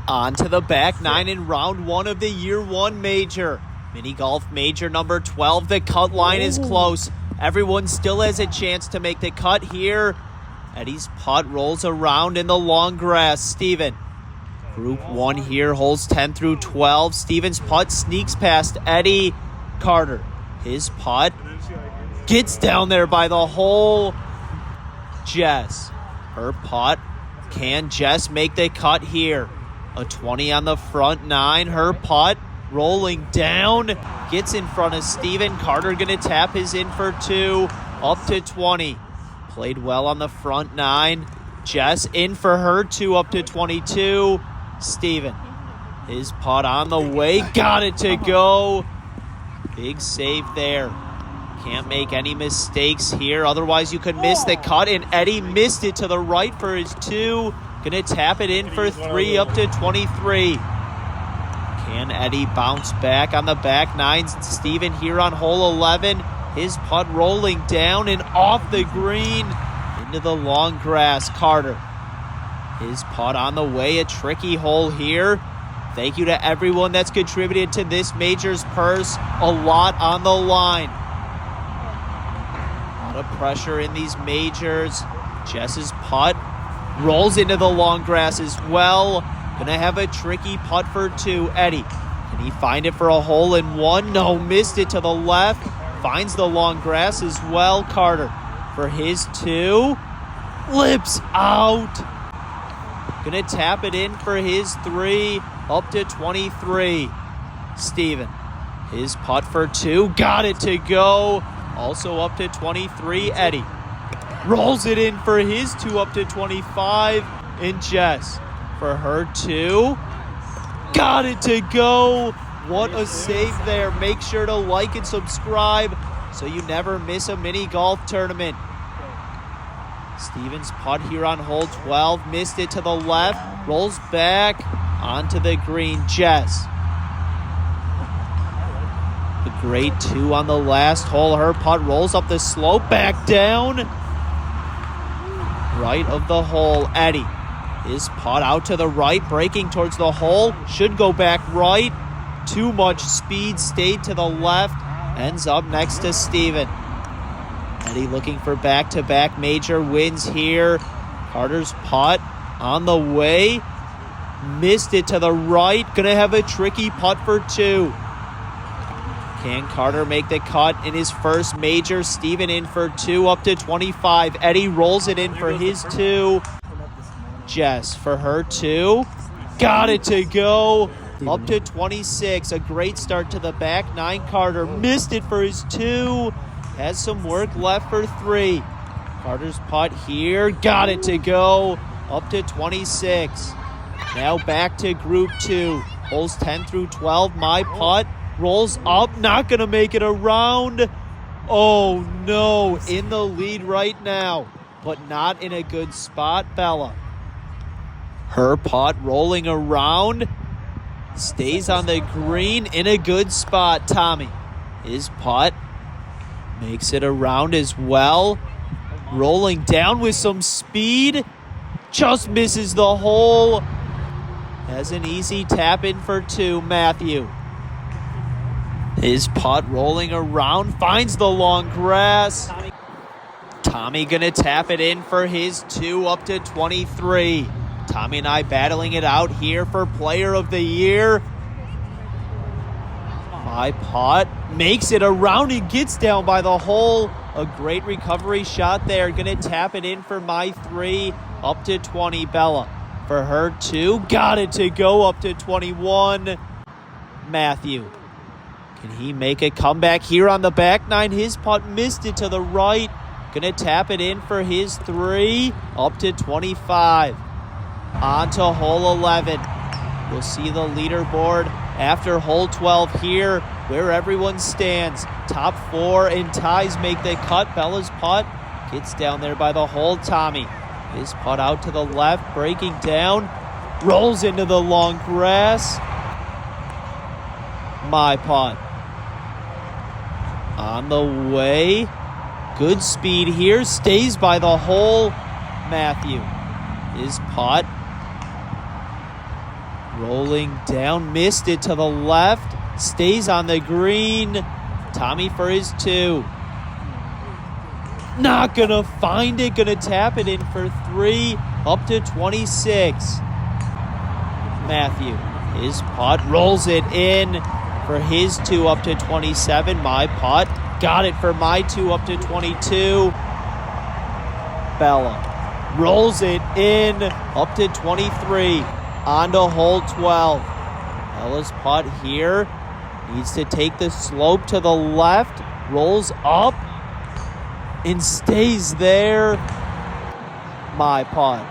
On to the back nine in round one of the year one major. Mini golf major number 12. The cut line is close. Everyone still has a chance to make the cut here. Eddie's putt rolls around in the long grass. Steven. Group 1 here, holes 10 through 12. Steven's putt sneaks past Eddie. Carter. His putt gets down there by the hole. Jess. Her putt. Can Jess make the cut here? A 20 on the front nine. Her putt rolling down. Gets in front of Steven. Carter going to tap his in for 2. Up to 20. Played well on the front nine. Jess in for her 2 up to 22. Steven. His putt on the way. Got it to go. Big save there. Can't make any mistakes here. Otherwise, you could miss the cut. And Eddie missed it to the right for his 2. Gonna tap it in for 3 up to 23. Can Eddie bounce back on the back nines? Steven here on hole 11. His putt rolling down and off the green into the long grass. Carter. His putt on the way. A tricky hole here. Thank you to everyone that's contributed to this major's purse. A lot on the line. A lot of pressure in these majors. Jess's putt rolls into the long grass as well. Gonna have a tricky putt for 2. Eddie. Can he find it for a hole in 1? No, missed it to the left. Finds the long grass as well. Carter for his 2. Lips out. Gonna tap it in for his 3. Up to 23. Steven. His putt for 2. Got it to go. Also up to 23. Eddie. Rolls it in for his 2 up to 25. And Jess for her 2. Got it to go. What a save there. Make sure to like and subscribe so you never miss a mini golf tournament. Steven's putt here on hole 12. Missed it to the left. Rolls back onto the green. Jess. The great 2 on the last hole. Her putt rolls up the slope. Back down. Right of the hole. Eddie. His putt out to the right. Breaking towards the hole. Should go back right. Too much speed. Stayed to the left. Ends up next to Steven. Eddie looking for back-to-back major wins here. Carter's putt on the way. Missed it to the right. Gonna have a tricky putt for 2. Can Carter make the cut in his first major? Steven in for 2 up to 25. Eddie rolls it in for his 2. Jess for her 2. Got it to go. Up to 26. A great start to the back nine. Carter missed it for his 2. Has some work left for 3. Carter's putt here. Got it to go. Up to 26. Now back to group 2. Holes 10 through 12. My putt rolls up. Not going to make it around. Oh, no. In the lead right now. But not in a good spot. Bella. Her putt rolling around. Stays on the green in a good spot. Tommy. His putt. Makes it around as well. Rolling down with some speed. Just misses the hole. Has an easy tap in for 2. Matthew. His putt rolling around. Finds the long grass. Tommy gonna tap it in for his 2 up to 23. Tommy and I battling it out here for Player of the Year. My putt makes it around and gets down by the hole. A great recovery shot there. Gonna tap it in for my 3 up to 20. Bella for her 2. Got it to go up to 21. Matthew. Can he make a comeback here on the back nine? His putt missed it to the right. Gonna tap it in for his 3 up to 25. On to hole 11. You'll see the leaderboard after hole 12 here, where everyone stands. Top 4 and ties make the cut. Bella's putt gets down there by the hole. Tommy. His putt out to the left, breaking down. Rolls into the long grass. My putt. On the way. Good speed here. Stays by the hole. Matthew. His putt. Rolling down, missed it to the left. Stays on the green. Tommy for his 2. Not gonna find it. Gonna tap it in for 3. Up to 26. Matthew, his putt, rolls it in for his 2 up to 27. My putt, got it for my 2 up to 22. Bella rolls it in up to 23. On to hole 12. Bella's putt here needs to take the slope to the left. Rolls up and stays there. My putt.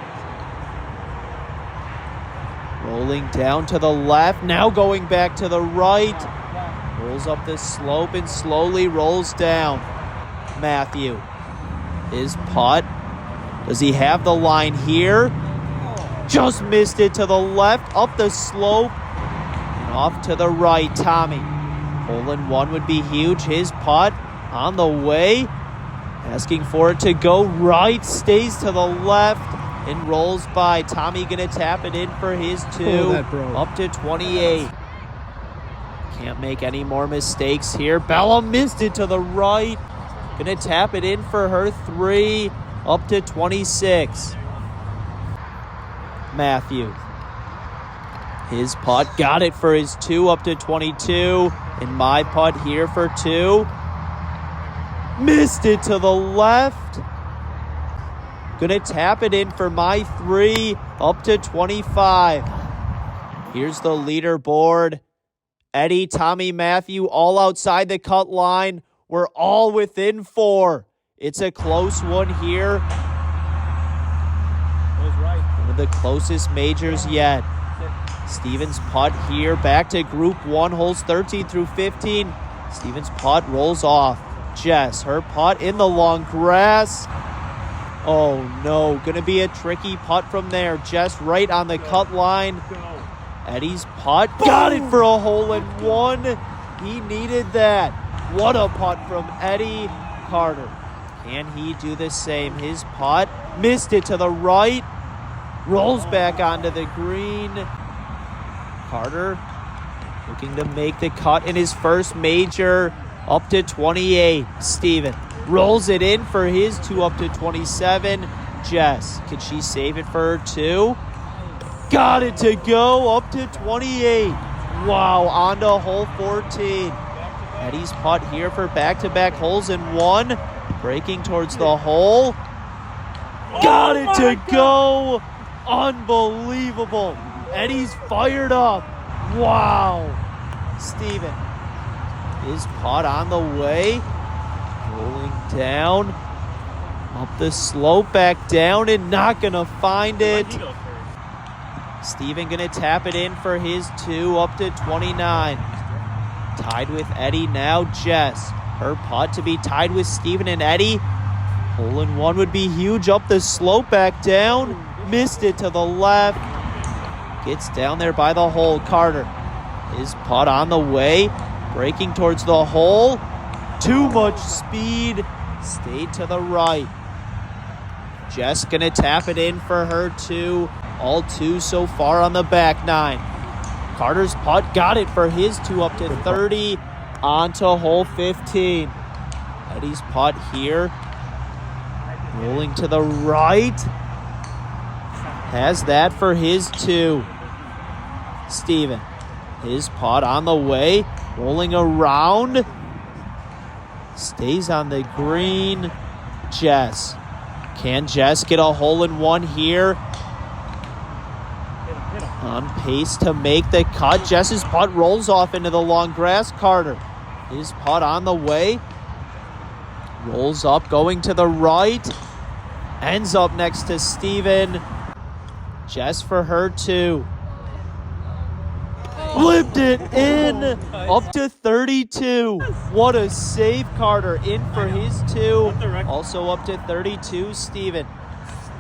Rolling down to the left. Now going back to the right. Rolls up the slope and slowly rolls down. Matthew. His putt. Does he have the line here? Just missed it to the left. Up the slope. And off to the right. Tommy. Hole in 1 would be huge. His putt on the way. Asking for it to go right. Stays to the left. And rolls by. Tommy gonna tap it in for his 2. Up to 28. Can't make any more mistakes here. Bella missed it to the right. Gonna tap it in for her 3. Up to 26. Matthew. His putt got it for his 2 up to 22. And my putt here for 2. Missed it to the left. Gonna tap it in for my 3 up to 25. Here's the leaderboard. Eddie, Tommy, Matthew, all outside the cut line. We're all within 4. It's a close one here. One of the closest majors yet. Stevens' putt here. Back to Group 1, holes 13 through 15. Stevens' putt rolls off. Jess, her putt in the long grass. Oh no, gonna be a tricky putt from there. Jess right on the cut line. Eddie's putt, got it for a hole in 1. He needed that. What a putt from Eddie Carter. Can he do the same? His putt, missed it to the right. Rolls back onto the green. Carter looking to make the cut in his first major. Up to 28. Steven rolls it in for his 2 up to 27. Jess, can she save it for her 2? Got it to go up to 28. Wow, on to hole 14. Eddie's putt here for back-to-back holes in 1. Breaking towards the hole. Got it to go. Unbelievable. Eddie's fired up. Wow. Steven. His putt on the way. Rolling down. Up the slope, back down, and not going to find it. Steven going to tap it in for his 2 up to 29. Tied with Eddie now, Jess. Her putt to be tied with Steven and Eddie. Hole in 1 would be huge. Up the slope, back down. Missed it to the left. Gets down there by the hole. Carter. His putt on the way. Breaking towards the hole. Too much speed. Stayed to the right. Jess gonna tap it in for her 2. All 2 so far on the back 9. Carter's putt got it for his 2 up to 30. On to hole 15. Eddie's putt here. Rolling to the right. Has that for his 2. Steven. His putt on the way. Rolling around. Stays on the green. Jess. Can Jess get a hole in 1 here? On pace to make the cut. Jess's putt rolls off into the long grass. Carter. His putt on the way. Rolls up, going to the right. Ends up next to Steven. Jess for her 2. Flipped it in. Up to 32. What a save, Carter. In for his 2. Also up to 32, Steven.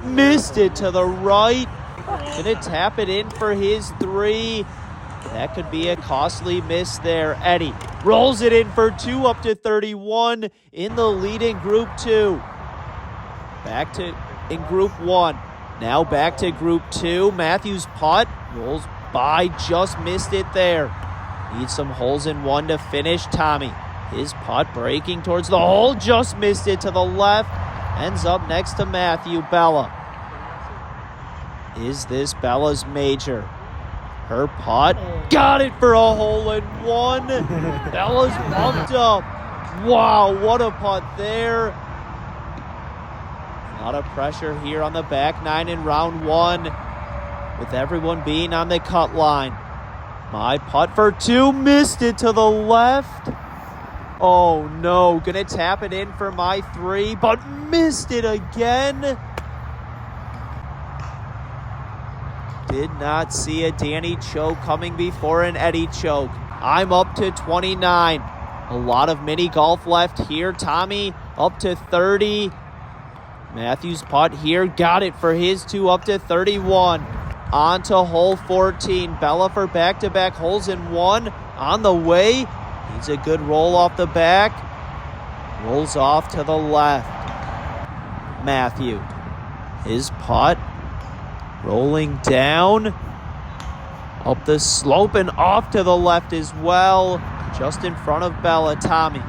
Missed it to the right. Gonna tap it in for his 3. That could be a costly miss there. Eddie rolls it in for 2 up to 31 in the lead in Group 2. Back to in Group 1. Now back to Group 2. Matthews' putt rolls by, just missed it there. Needs some holes in one to finish. Tommy, his putt breaking towards the hole, just missed it to the left. Ends up next to Matthew. Bella. Is this Bella's major? Her putt, got it for a hole-in-one. Bella's pumped up. Wow, what a putt there. A lot of pressure here on the back nine in round one, with everyone being on the cut line. My putt for two, missed it to the left. Oh no, gonna tap it in for my three, but missed it again. Did not see a Danny choke coming before an Eddie choke. I'm up to 29. A lot of mini golf left here. Tommy up to 30. Matthew's putt here, got it for his two, up to 31. On to hole 14. Bella for back-to-back holes in one. On the way. Needs a good roll off the back. Rolls off to the left. Matthew. His putt. Rolling down. Up the slope and off to the left as well. Just in front of Bella. Tommy.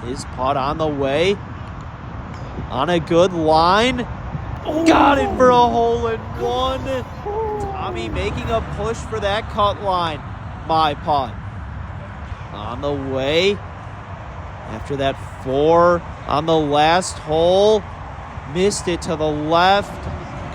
His putt on the way. On a good line. Got it for a hole-in-one. Tommy making a push for that cut line. My putt. On the way. After that four on the last hole. Missed it to the left.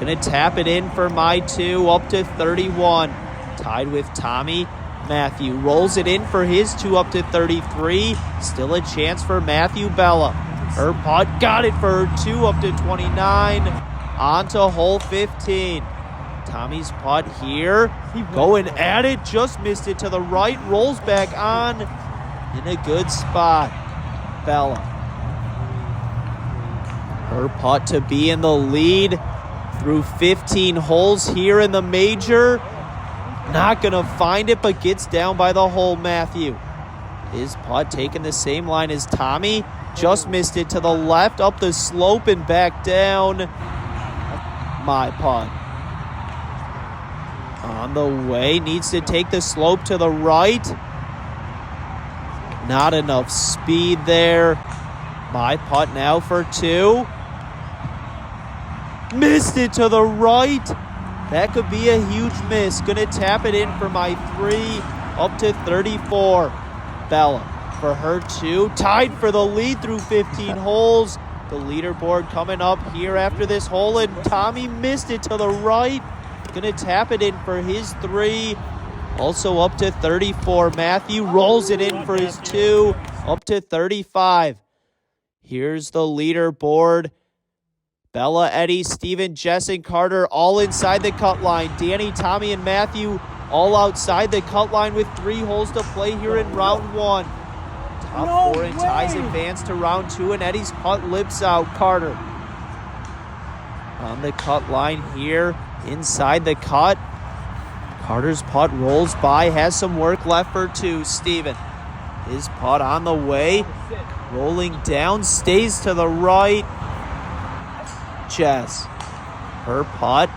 Gonna tap it in for my two, up to 31. Tied with Tommy. Matthew rolls it in for his two, up to 33. Still a chance for Matthew. Bella. Her putt, got it for her two, up to 29. On to hole 15. Tommy's putt here. Going at it, just missed it to the right. Rolls back on in a good spot. Bella. Her putt to be in the lead through 15 holes here in the major. Not going to find it, but gets down by the hole. Matthew. His putt taking the same line as Tommy. Just missed it to the left, up the slope and back down. My putt. On the way, needs to take the slope to the right. Not enough speed there. My putt now for two. Missed it to the right. That could be a huge miss. Gonna tap it in for my three, up to 34. Bella for her two. Tied for the lead through 15 holes. The leaderboard coming up here after this hole, and Tommy missed it to the right. Gonna tap it in for his three. Also up to 34. Matthew rolls it in for his two, up to 35. Here's the leaderboard. Bella, Eddie, Steven, Jess, and Carter all inside the cut line. Danny, Tommy, and Matthew all outside the cut line with 3 holes to play here in round one. Top four and ties advance to round two, and Eddie's putt lips out. Carter on the cut line here, inside the cut. Carter's putt rolls by, has some work left for two. Steven, his putt on the way, rolling down, stays to the right. Jess, her putt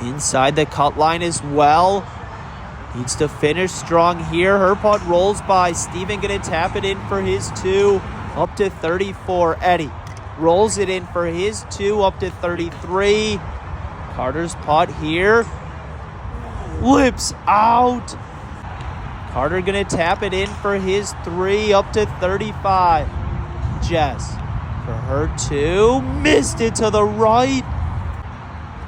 inside the cut line as well. Needs to finish strong here. Her putt rolls by. Steven gonna tap it in for his two, up to 34. Eddie rolls it in for his two, up to 33. Carter's putt here. Lips out. Carter gonna tap it in for his three, up to 35. Jess for her two. Missed it to the right.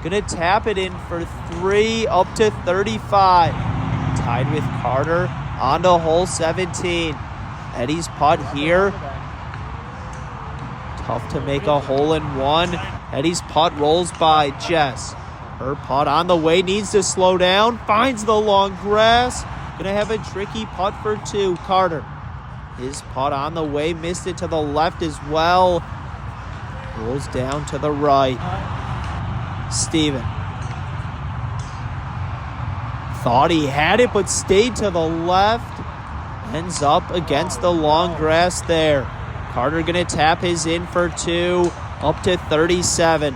Gonna tap it in for three, up to 35. Tied with Carter on to hole 17. Eddie's putt here. Tough to make a hole in one. Eddie's putt rolls by. Jess, her putt on the way, needs to slow down. Finds the long grass. Gonna have a tricky putt for two. Carter, his putt on the way, missed it to the left as well. Rolls down to the right. Steven thought he had it, but stayed to the left. Ends up against the long grass there. Carter gonna tap his in for two, up to 37.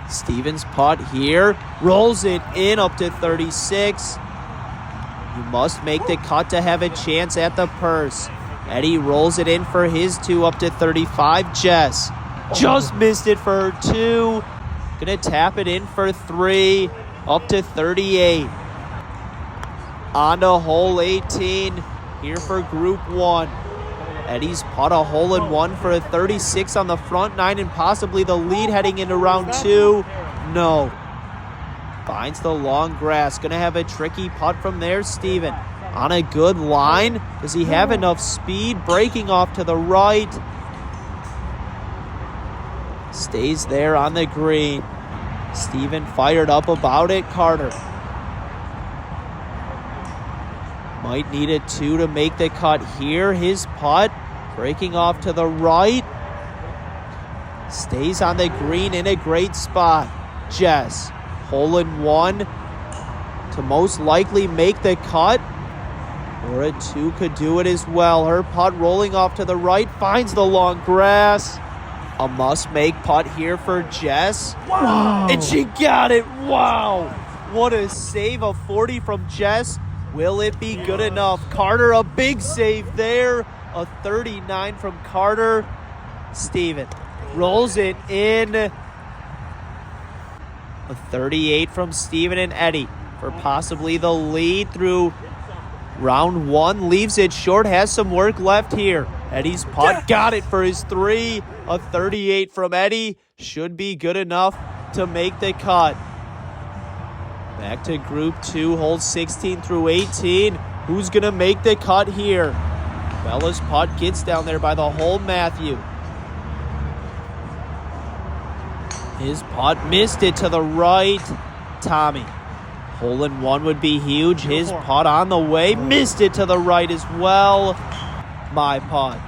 Stevens' putt here. Rolls it in up to 36. You must make the cut to have a chance at the purse. Eddie rolls it in for his 2 up to 35. Jess just missed it for her 2. Gonna tap it in for 3 up to 38. On to hole 18 here for Group 1. Eddie's putt a hole-in-one for a 36 on the front 9 and possibly the lead heading into round 2. No. Finds the long grass. Gonna have a tricky putt from there. Steven on a good line. Does he have enough speed? Breaking off to the right. Stays there on the green. Steven fired up about it. Carter might need a 2 to make the cut here. His putt breaking off to the right. Stays on the green in a great spot. Jess, hole-in-one to most likely make the cut. Or a 2 could do it as well. Her putt rolling off to the right. Finds the long grass. A must-make putt here for Jess. Wow. And she got it. Wow. What a save. A 40 from Jess. Will it be good enough? Carter, a big save there. A 39 from Carter. Steven rolls it in. A 38 from Steven and Eddie for possibly the lead through round 1. Leaves it short. Has some work left here. Eddie's putt got it for his 3. A 38 from Eddie should be good enough to make the cut. Back to Group 2, holes 16 through 18. Who's going to make the cut here? Bella's putt gets down there by the hole. Matthew. His putt missed it to the right. Tommy. Hole-in-one would be huge. His putt on the way. Missed it to the right as well. My putt.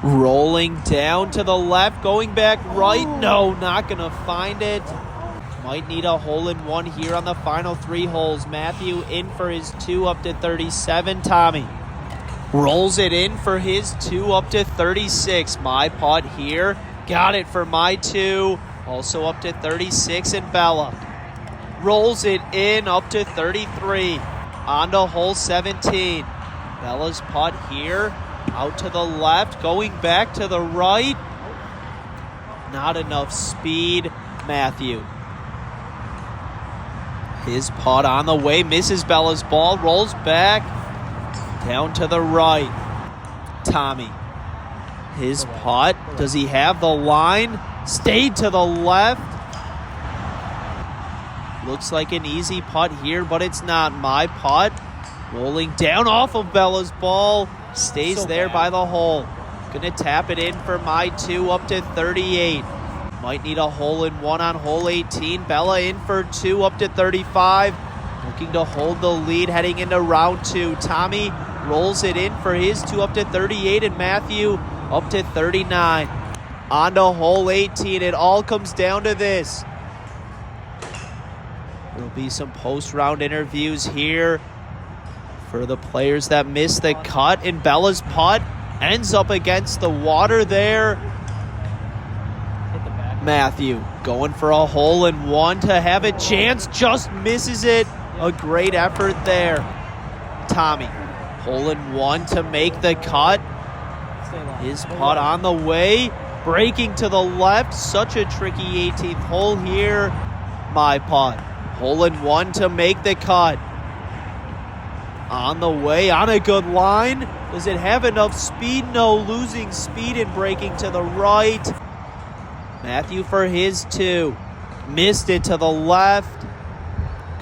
Rolling down to the left. Going back right. No, not going to find it. Might need a hole-in-one here on the final 3 holes. Matthew in for his 2 up to 37. Tommy rolls it in for his 2 up to 36. My putt here. Got it for my 2. Also up to 36. And Bella rolls it in up to 33. On to hole 17. Bella's putt here. Out to the left. Going back to the right. Not enough speed. Matthew. His putt on the way, misses Bella's ball, rolls back, down to the right. Tommy, his putt, does he have the line? Stayed to the left. Looks like an easy putt here, but it's not. My putt, rolling down off of Bella's ball, stays there by the hole. Gonna tap it in for my 2 up to 38. Might need a hole-in-one on hole 18. Bella in for 2 up to 35. Looking to hold the lead heading into round 2. Tommy rolls it in for his 2 up to 38. And Matthew up to 39. On to hole 18. It all comes down to this. There'll be some post-round interviews here for the players that missed the cut. And Bella's putt ends up against the water there. Matthew going for a hole-in-one to have a chance, just misses it. A great effort there. Tommy, hole-in-one to make the cut. His putt on the way, breaking to the left. Such a tricky 18th hole here. My putt, hole-in-one to make the cut. On the way, on a good line. Does it have enough speed? No, losing speed and breaking to the right. Matthew for his 2. Missed it to the left.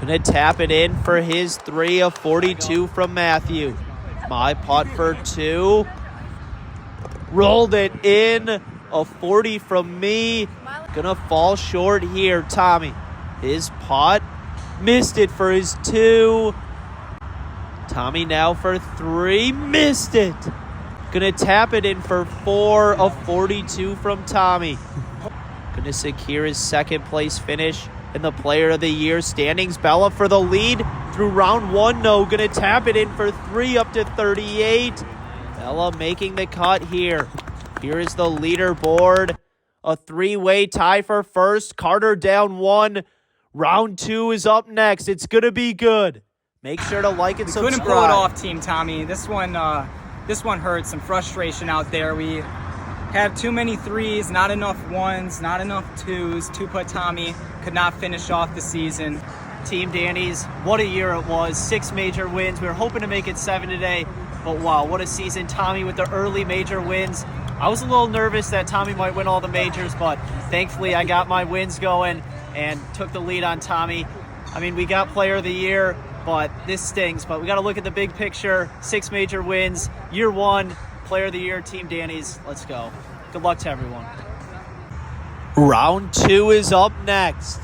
Gonna tap it in for his 3, a 42 from Matthew. My putt for 2. Rolled it in, a 40 from me. Gonna fall short here. Tommy, his putt. Missed it for his 2. Tommy now for 3. Missed it. Gonna tap it in for 4, a 42 from Tommy. Gonna secure his 2nd place finish in the Player of the Year standings. Bella for the lead through round 1. No, gonna tap it in for 3 up to 38. Bella making the cut here. Here is the leaderboard. A three-way tie for first. Carter down 1. Round 2 is up next. It's going to be good. Make sure to like and subscribe. Couldn't pull it off, Team Tommy. This one hurt. Some frustration out there. We had too many threes, not enough ones, not enough twos. Two-putt Tommy could not finish off the season. Team Danny's, what a year it was. 6 major wins. We were hoping to make it 7 today, but wow, what a season. Tommy with the early major wins. I was a little nervous that Tommy might win all the majors, but thankfully I got my wins going and took the lead on Tommy. I mean, we got player of the year, but this stings. But we got to look at the big picture. 6 major wins. Year 1, player of the year, Team Danny's. Let's go. Good luck to everyone. Round 2 is up next.